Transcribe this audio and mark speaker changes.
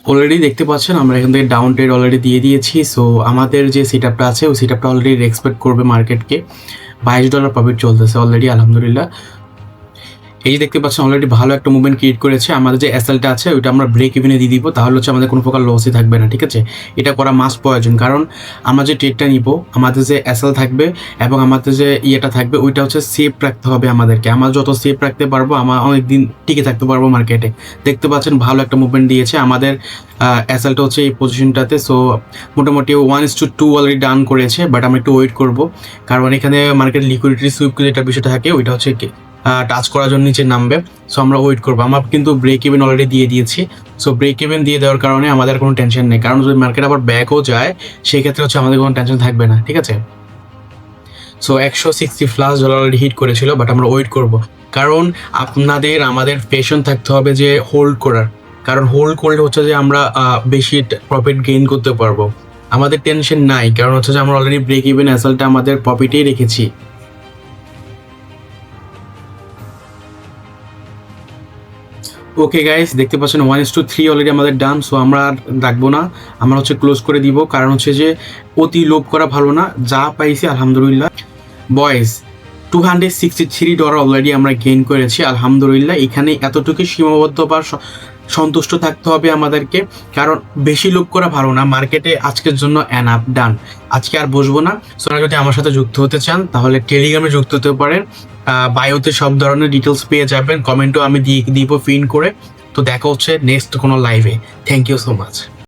Speaker 1: Already দেখতে পাচ্ছেন আমরা এখান থেকে ডাউন ট্রেড অলরেডি দিয়ে দিয়েছি। সো আমাদের যে সেটআপটা আছে ওই সেটআপটা অলরেডি এক্সপেক্ট করবে মার্কেটকে। $22 প্রফিট চলতেছে অলরেডি, আলহামদুলিল্লাহ। এই যে দেখতে পাচ্ছেন অলরেডি ভালো একটা মুভমেন্ট ক্রিয়েট করেছে। আমাদের যে এসএলটা আছে ওইটা আমরা ব্রেক ইভেনে দিয়ে দিব, তাহলে হচ্ছে আমাদের কোনো প্রকার লসই থাকবে না, ঠিক আছে? এটা করা মাস্ট প্রয়োজন, কারণ আমরা যে ট্রেডটা নিব আমাদের যে এসএল থাকবে এবং আমাদের যে ইয়েটা থাকবে ওইটা হচ্ছে সেফ রাখতে হবে আমাদেরকে। আমরা যত সেফ রাখতে পারবো আমরা অনেক দিন টিকে থাকতে পারবো মার্কেটে। দেখতে পাচ্ছেন ভালো একটা মুভমেন্ট দিয়েছে আমাদের এসএলটা হচ্ছে এই পজিশনটাতে। সো মোটামুটি 1:2 অলরেডি ডান করেছে, বাট আমরা একটু ওয়েট করবো, কারণ এখানে মার্কেট লিকুইডিটি সুইপ যেটা বিষয়টা থাকে ওইটা হচ্ছে টাচ করার জন্য নিচে নামবে। সো আমরা ওয়েট করবো। আমরা কিন্তু ব্রেক ইভেন অলরেডি দিয়ে দিয়েছি। সো ব্রেক ইভেন দিয়ে দেওয়ার কারণে আমাদের কোনো টেনশন নেই, কারণ যদি মার্কেট আবার ব্যাকও যায় সেই ক্ষেত্রে হচ্ছে আমাদের কোনো টেনশন থাকবে না, ঠিক আছে? সো $160+ অলরেডি হিট করেছিল, বাট আমরা ওয়েট করব, কারণ আমাদের পেশেন্ট থাকতে হবে যে হোল্ড করার, কারণ হোল্ড করলে হচ্ছে যে আমরা বেশি প্রফিট গেইন করতে পারবো। আমাদের টেনশন নাই, কারণ হচ্ছে যে আমরা অলরেডি ব্রেক ইভেন অ্যাসেলটা আমাদের প্রফিটেই রেখেছি। ওকে গাইস, দেখতে পাচ্ছেন 1:3 অলরেডি আমাদের ডান। সো আমরা আর রাখবো না, আমরা হচ্ছে ক্লোজ করে দিব, কারণ হচ্ছে যে অতি লোভ করা ভালো না। যা পাইছি আলহামদুলিল্লাহ। বয়েস, $263 অলরেডি আমরা গেইন করেছি, আলহামদুলিল্লাহ। এখানে এতটুকু সীমাবদ্ধ বা সন্তুষ্ট থাকতে হবে আমাদেরকে, কারণ বেশি লোভ করা ভালো না। মার্কেটে আজকের জন্য এনাফ, ডান। আজকে আর বসবো না। সো যদি আমার সাথে যুক্ত হতে চান তাহলে টেলিগ্রামে যুক্ত হতে পারেন। বায়োতে সব ধরনের ডিটেলস পেয়ে যাবেন, কমেন্টও আমি দিয়ে দিব পিন করে। তো দেখা হচ্ছে নেক্সট কোনো লাইভে। Thank you so much.